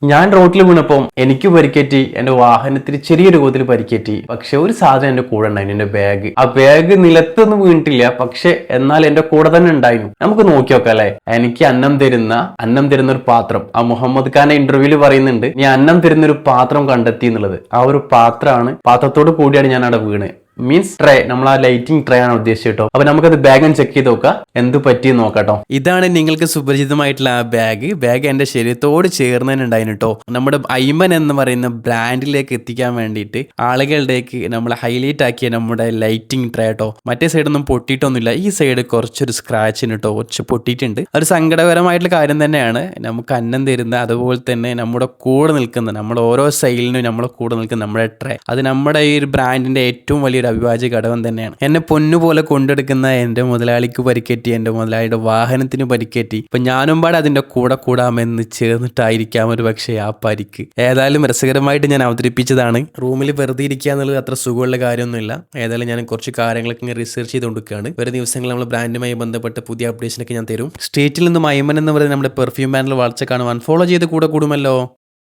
ഞാൻ റോട്ടിൽ വീണപ്പം എനിക്ക് പരിക്കേറ്റി, എന്റെ വാഹനത്തിന് ചെറിയൊരു കോതിൽ പരിക്കേറ്റി. പക്ഷെ ഒരു സാധനം എന്റെ കൂടെ ഉണ്ടായിരുന്നു, എന്റെ ബാഗ്. ആ ബാഗ് നിലത്തൊന്നും വീണിട്ടില്ല, പക്ഷെ എന്നാൽ എന്റെ കൂടെ തന്നെ ഉണ്ടായിരുന്നു. നമുക്ക് നോക്കി നോക്കാം അല്ലെ. എനിക്ക് അന്നം തരുന്ന ഒരു പാത്രം. ആ മുഹമ്മദ് ഖാന്റെ ഇന്റർവ്യൂല് പറയുന്നുണ്ട്, നീ അന്നം തരുന്ന ഒരു പാത്രം കണ്ടെത്തി എന്നുള്ളത്. ആ ഒരു പാത്രത്തോട് കൂടിയാണ് ഞാൻ അവിടെ വീണ്. മീൻസ് ട്രേ, നമ്മൾ ആ ലൈറ്റിംഗ് ട്രേ ആണ് ഉദ്ദേശിച്ചത് കേട്ടോ. അപ്പൊ നമുക്കത് ബാഗ് ചെക്ക് ചെയ്ത് നോക്കാം, എന്ത് പറ്റിയെന്ന് നോക്കാട്ടോ. ഇതാണ് നിങ്ങൾക്ക് സുപരിചിതമായിട്ടുള്ള ആ ബാഗ് എന്റെ ശരീരത്തോട് ചേർന്ന് തന്നെ ഉണ്ടായിരുന്നു കേട്ടോ. നമ്മുടെ ഐമൻ എന്ന് പറയുന്ന ബ്രാൻഡിലേക്ക് എത്തിക്കാൻ വേണ്ടിയിട്ട് ആളുകളുടേക്ക് നമ്മൾ ഹൈലൈറ്റ് ആക്കിയ നമ്മുടെ ലൈറ്റിംഗ് ട്രേ കേട്ടോ. മറ്റേ സൈഡൊന്നും പൊട്ടിയിട്ടൊന്നുമില്ല, ഈ സൈഡ് കുറച്ചൊരു സ്ക്രാച്ചിന് കേട്ടോ, കുറച്ച് പൊട്ടിയിട്ടുണ്ട്. ഒരു സങ്കടകരമായിട്ടുള്ള കാര്യം തന്നെയാണ്. നമുക്ക് അന്നം തരുന്ന, അതുപോലെ തന്നെ നമ്മുടെ കൂടെ നിൽക്കുന്ന, നമ്മുടെ ഓരോ സൈഡിലും നമ്മളെ കൂടെ നിൽക്കുന്ന നമ്മുടെ ട്രേ, അത് നമ്മുടെ ഈ ഒരു ബ്രാൻഡിന്റെ ഏറ്റവും വലിയൊരു അവിഭാജ്യ ഘടകം തന്നെയാണ്. എന്നെ പൊന്നുപോലെ കൊണ്ടെടുക്കുന്ന എന്റെ മുതലാളിക്ക് പരിക്കേറ്റി, എന്റെ മുതലാളിയുടെ വാഹനത്തിന് പരിക്കേറ്റി. ഇപ്പൊ ഞാനും പാടെ അതിന്റെ കൂടെ കൂടാമെന്ന് ചേർന്നിട്ടായിരിക്കാം ഒരു പക്ഷേ ആ പരിക്ക്. ഏതായാലും രസകരമായിട്ട് ഞാൻ അവതരിപ്പിച്ചതാണ്. റൂമിൽ വെറുതെ ഇരിക്കുക എന്നുള്ളത് അത്ര സുഖമുള്ള കാര്യമൊന്നുമില്ല. ഏതായാലും ഞാൻ കുറച്ച് കാര്യങ്ങളൊക്കെ റിസർച്ച് ചെയ്തുകൊണ്ടിരിക്കുകയാണ്. ഒരു ദിവസങ്ങൾ നമ്മൾ ബ്രാൻഡുമായി ബന്ധപ്പെട്ട് പുതിയ അപ്ഡേഷനൊക്കെ ഞാൻ തരും. സ്റ്റേറ്റിൽ നിന്നും ഐമൻ എന്ന് പറയുന്നത് നമ്മുടെ പെർഫ്യൂം ബാൻഡിൽ വളർച്ച കാണുവാൻ ഫോളോ ചെയ്ത് കൂടെ കൂടുമല്ലോ.